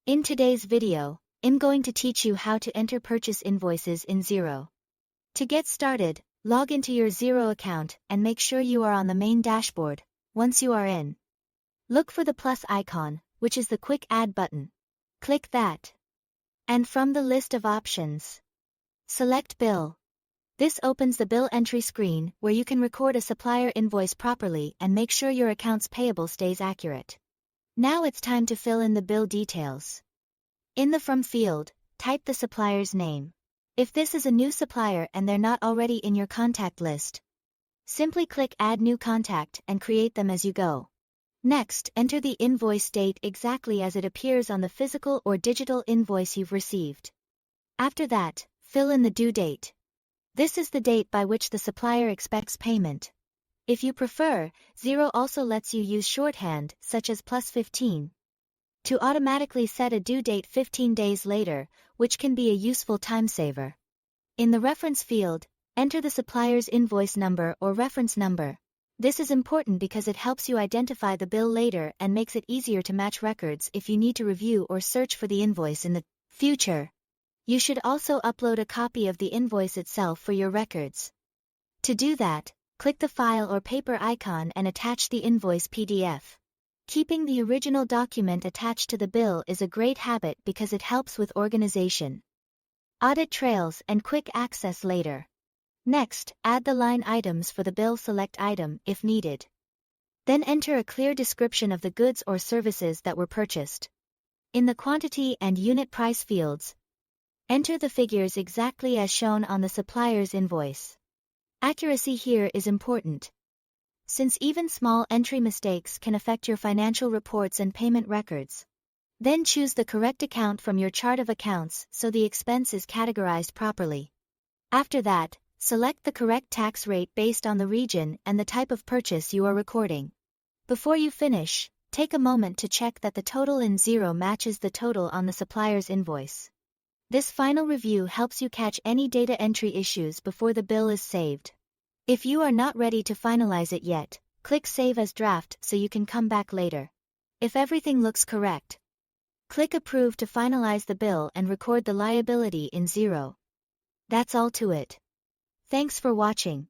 In today's video, I'm going to teach you how to enter purchase invoices in Xero. To get started, log into your Xero account and make sure you are on the main dashboard. Once you are in, look for the plus icon, which is the quick add button. Click that. And from the list of options, select bill. This opens the bill entry screen where you can record a supplier invoice properly and make sure your accounts payable stays accurate. Now it's time to fill in the bill details. In the From field, type the supplier's name. If this is a new supplier and they're not already in your contact list, simply click Add New Contact and create them as you go. Next, enter the invoice date exactly as it appears on the physical or digital invoice you've received. After that, fill in the due date. This is the date by which the supplier expects payment. If you prefer, Xero also lets you use shorthand, such as +15, to automatically set a due date 15 days later, which can be a useful time saver. In the reference field, enter the supplier's invoice number or reference number. This is important because it helps you identify the bill later and makes it easier to match records if you need to review or search for the invoice in the future. You should also upload a copy of the invoice itself for your records. To do that, click the file or paper icon and attach the invoice PDF. Keeping the original document attached to the bill is a great habit because it helps with organization, audit trails, and quick access later. Next, add the line items for the bill select item if needed. Then enter a clear description of the goods or services that were purchased. In the quantity and unit price fields, enter the figures exactly as shown on the supplier's invoice. Accuracy here is important, since even small entry mistakes can affect your financial reports and payment records. Then choose the correct account from your chart of accounts so the expense is categorized properly. After that, select the correct tax rate based on the region and the type of purchase you are recording. Before you finish, take a moment to check that the total in Xero matches the total on the supplier's invoice. This final review helps you catch any data entry issues before the bill is saved. If you are not ready to finalize it yet, click Save as Draft so you can come back later. If everything looks correct, click Approve to finalize the bill and record the liability in Xero. That's all to it. Thanks for watching.